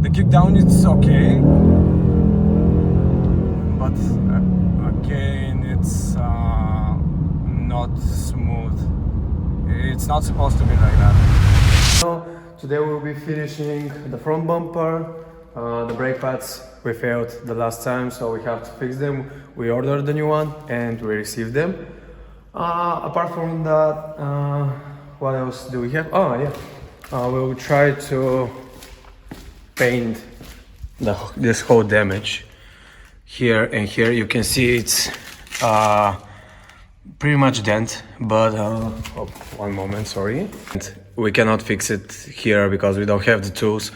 The kickdown is okay, but again it's not smooth. It's not supposed to be like that. So today we'll be finishing the front bumper. The brake pads we failed the last time, so we have to fix them. We ordered the new one and we received them. Apart from that, what else do we have? Oh yeah, we'll try to paint this whole damage here and here. You can see it's pretty much dent, but oh, one moment, sorry. And we cannot fix it here because we don't have the tools.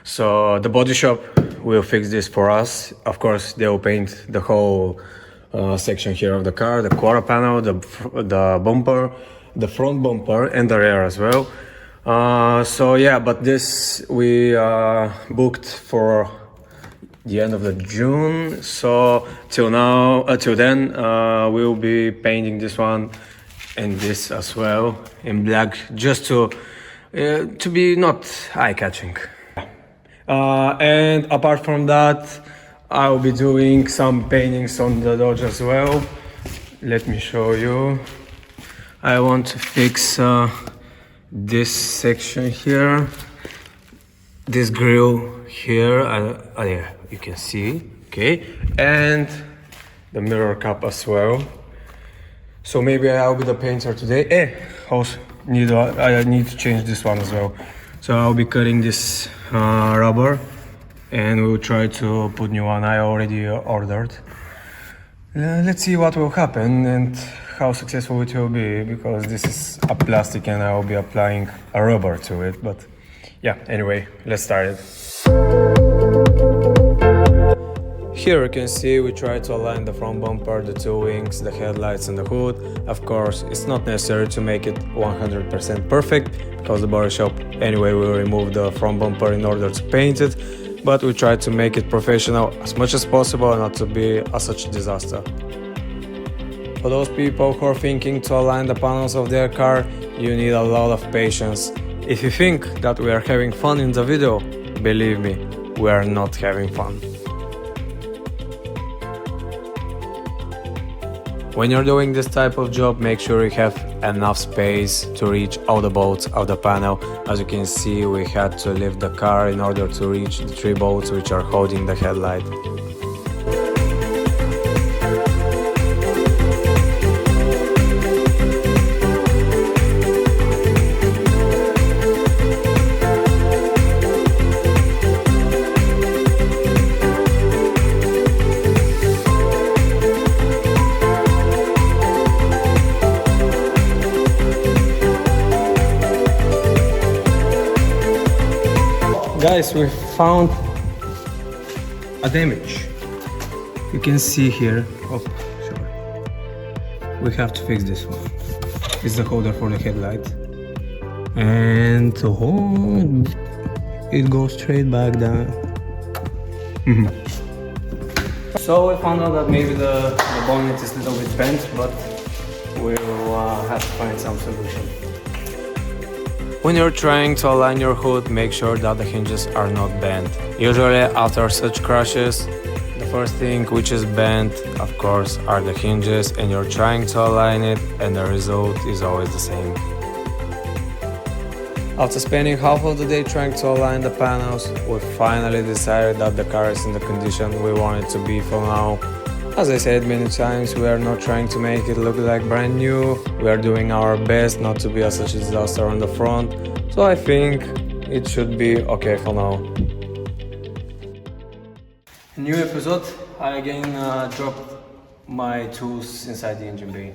So the body shop will fix this for us. Of course, they will paint the whole section here of the car, the quarter panel, the bumper, the front bumper, and the rear as well. So yeah, but this we booked for the end of the June. So till then, we'll be painting this one and this as well in black, just to be not eye-catching. And apart from that, I'll be doing some paintings on the Dodge as well. Let me show you. I want to fix this section here, this grill here. Yeah, you can see, okay, and the mirror cap as well. So maybe I'll be the painter today. Also I need to change this one as well. So I'll be cutting this rubber and we'll try to put new one. I already ordered. Let's see what will happen and how successful it will be, because this is a plastic and I will be applying a rubber to it. But yeah, anyway, let's start it. Here you can see we try to align the front bumper, the two wings, the headlights and the hood. Of course, it's not necessary to make it 100% perfect, because the body shop anyway will remove the front bumper in order to paint it, but we try to make it professional as much as possible and not to be such a disaster. For those people who are thinking to align the panels of their car, you need a lot of patience. If you think that we are having fun in the video, believe me, we are not having fun. When you're doing this type of job, make sure you have enough space to reach all the bolts of the panel. As you can see, we had to lift the car in order to reach the 3 bolts which are holding the headlight. Guys, we found a damage. You can see here. Oh, sorry. We have to fix this one. It's the holder for the headlight. And oh, it goes straight back down. So we found out that maybe the bonnet is a little bit bent, but we'll have to find some solution. When you're trying to align your hood, make sure that the hinges are not bent. Usually after such crashes, the first thing which is bent, of course, are the hinges, and you're trying to align it and the result is always the same. After spending half of the day trying to align the panels, we finally decided that the car is in the condition we want it to be for now. As I said many times, we are not trying to make it look like brand new. We are doing our best not to be such a disaster on the front. So I think it should be okay for now. New episode. I again dropped my tools inside the engine bay.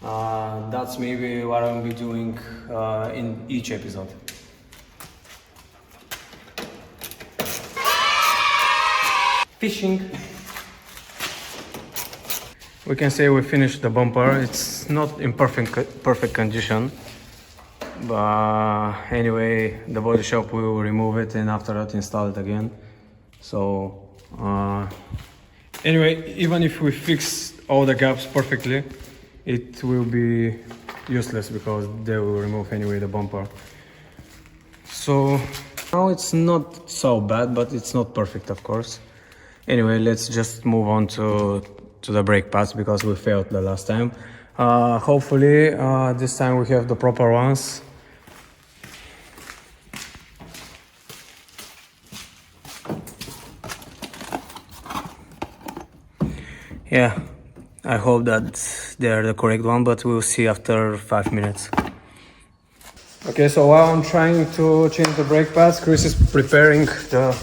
That's maybe what I'll be doing in each episode. Fishing. We can say we finished the bumper. It's not in perfect condition, but anyway, the body shop will remove it and after that install it again. So anyway, even if we fix all the gaps perfectly, it will be useless because they will remove anyway the bumper. So Now it's not so bad, but it's not perfect, of course. Anyway, let's just move on to the brake pads because we failed the last time. Hopefully this time we have the proper ones. Yeah, I hope that they're the correct one, but we'll see after 5 minutes. Okay, so while I'm trying to change the brake pads, Chris is preparing the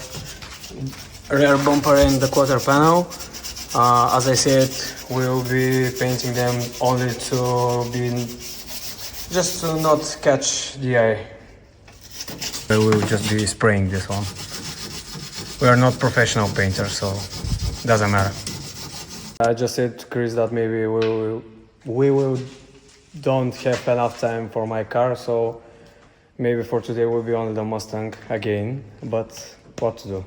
rear bumper and the quarter panel. As I said, we'll be painting them only just to not catch the eye. We'll just be spraying this one. We are not professional painters, so doesn't matter. I just said to Chris that maybe we will don't have enough time for my car, so maybe for today will be only the Mustang again, but what to do?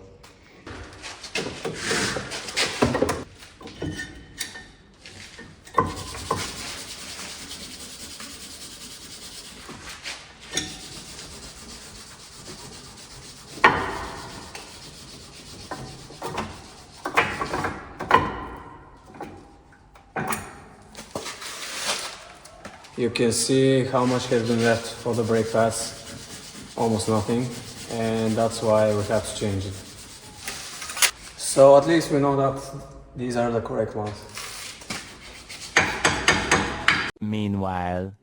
You can see how much has been left for the brake pads, almost nothing, and that's why we have to change it. So at least we know that these are the correct ones. Meanwhile.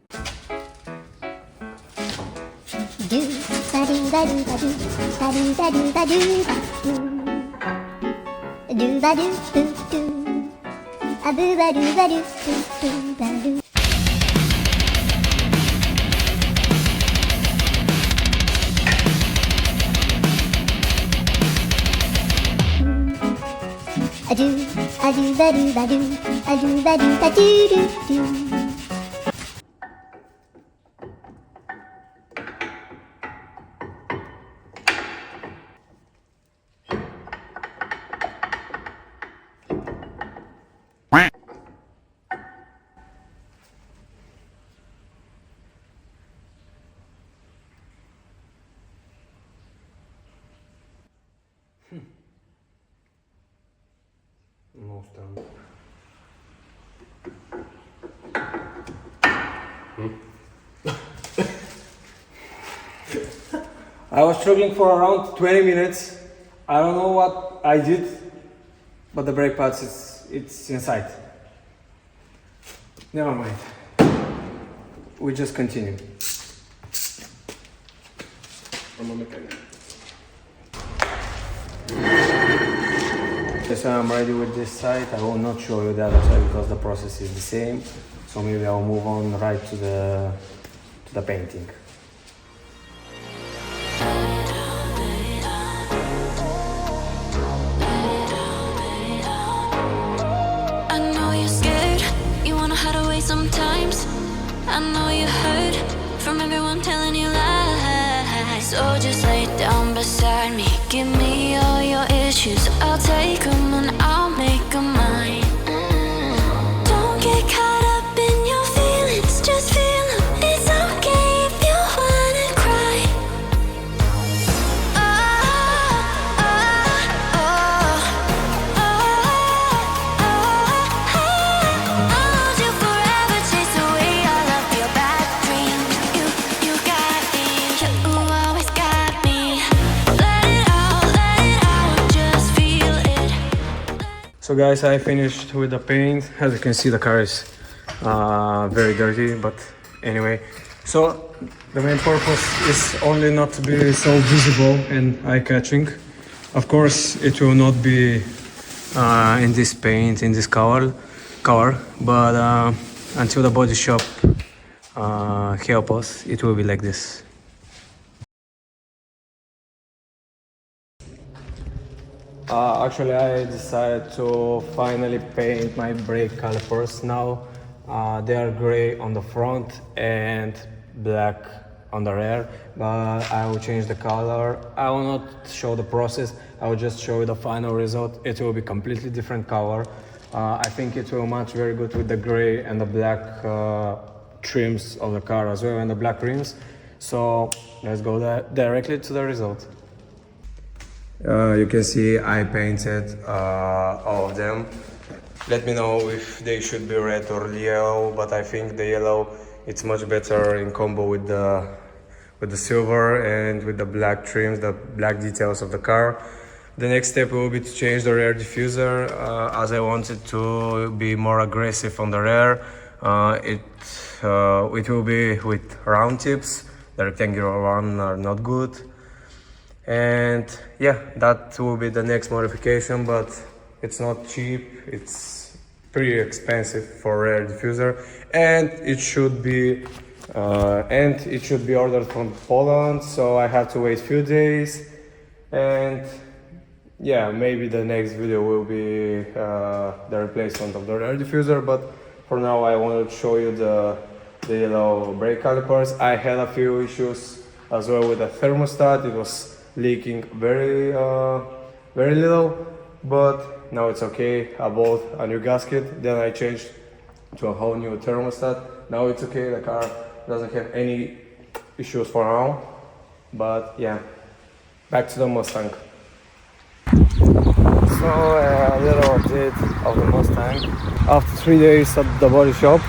Mustang. I was struggling for around 20 minutes. I don't know what I did, but the brake pads, it's inside. Never mind. We just continue. I'm a mechanic. So I'm ready with this side. I will not show you the other side because the process is the same. So maybe I'll move on right to the painting. I know you're scared, you wanna hide away sometimes. I know you heard from everyone telling you lies. So just lay down beside me, give me all your issues. I'll take them and I'll make them mine. Don't get caught up in your feelings, just feel them. It's okay if you wanna cry. I'll hold you forever, chase away all of your bad dreams. You got me, you always got me. Let it out, just feel it. So guys, I finished with the paint. As you can see, the car is very dirty, but anyway. So the main purpose is only not to be so visible and eye-catching. Of course, it will not be in this paint, in this color, but until the body shop help us, it will be like this. Actually, I decided to finally paint my brake calipers now. They are gray on the front and black on the rear, but I will change the color. I will not show the process, I will just show you the final result. It will be completely different color. I think it will match very good with the gray and the black trims of the car as well, and the black rims. So let's go directly to the result. You can see I painted all of them. Let me know if they should be red or yellow, but I think the yellow it's much better in combo with the silver and with the black trims, the black details of the car. The next step will be to change the rear diffuser, as I wanted to be more aggressive on the rear. It will be with round tips. The rectangular one are not good. And yeah, that will be the next modification, but it's not cheap. It's pretty expensive for rear diffuser, and it should be ordered from Poland. So I have to wait few days, and yeah, maybe the next video will be the replacement of the rear diffuser. But for now, I wanted to show you the yellow brake calipers. I had a few issues as well with the thermostat. It was leaking very little, but now it's okay. I bought a new gasket, then I changed to a whole new thermostat. Now it's okay, the car doesn't have any issues for now. But yeah, back to the Mustang. So a little update of the Mustang. After 3 days at the body shop,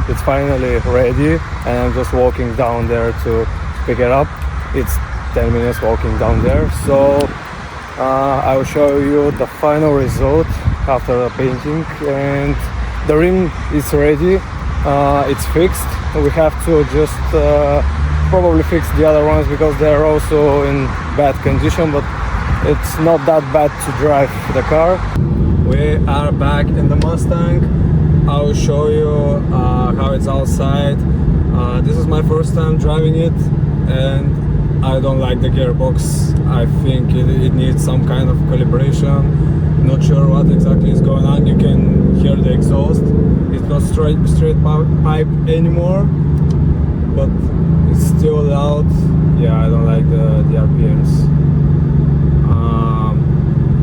it's finally ready, and I'm just walking down there to pick it up. It's 10 minutes walking down there, so I will show you the final result after the painting. And the rim is ready, it's fixed. We have to just probably fix the other ones because they're also in bad condition, but it's not that bad to drive the car. We are back in the Mustang. I will show you how it's outside. This is my first time driving it, and I don't like the gearbox. I think it needs some kind of calibration. Not sure what exactly is going on. You can hear the exhaust. It's not straight pipe anymore, but it's still loud. Yeah, I don't like the RPMs.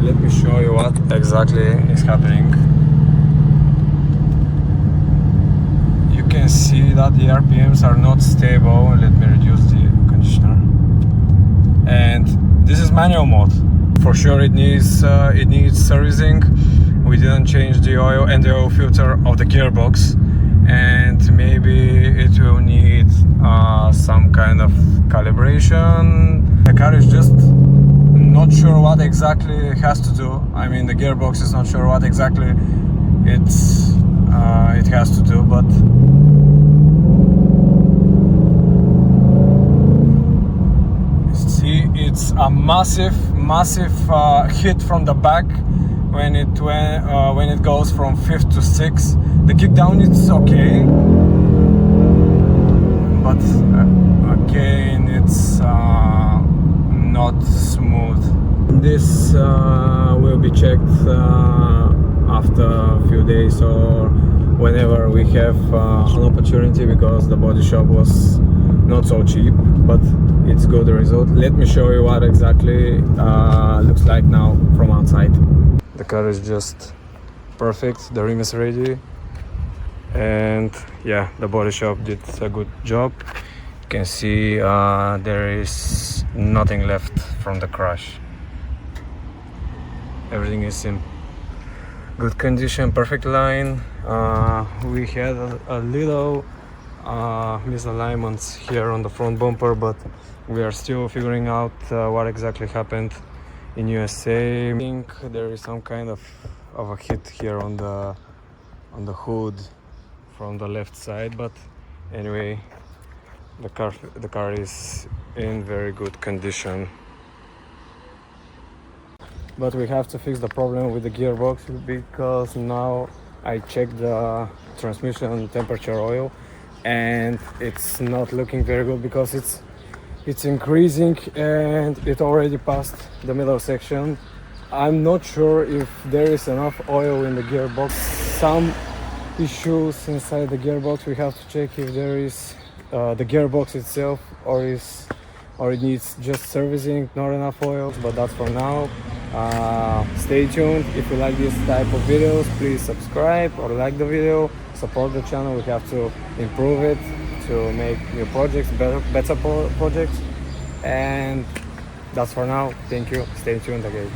Let me show you what exactly is happening. You can see that the RPMs are not stable. Let me reduce the conditioner. And this is manual mode. For sure it needs servicing. We didn't change the oil and the oil filter of the gearbox, and maybe it will need some kind of calibration. The car is just not sure what exactly it has to do. I mean, the gearbox is not sure what exactly it has to do, but see, it's a massive hit from the back when it goes from 5th to 6th. The kick down it's okay, but again it's not smooth. This will be checked after a few days or whenever we have an opportunity, because the body shop was not so cheap, but it's good result. Let me show you what exactly looks like now from outside. The car is just perfect. The rim is ready, and yeah, the body shop did a good job. You can see there is nothing left from the crash. Everything is in good condition, perfect line. We had a little misalignments here on the front bumper, but we are still figuring out what exactly happened in USA. I think there is some kind of a hit here on the hood from the left side, but anyway, the car is in very good condition. But we have to fix the problem with the gearbox, because now I checked the transmission temperature oil and it's not looking very good, because it's increasing and it already passed the middle section. I'm not sure if there is enough oil in the gearbox. Some issues inside the gearbox. We have to check if there is the gearbox itself, or it needs just servicing, not enough oil. But that's for now. Stay tuned. If you like this type of videos, please subscribe or like the video, support the channel. We have to improve it to make new projects, better projects. And that's for now. Thank you. Stay tuned again.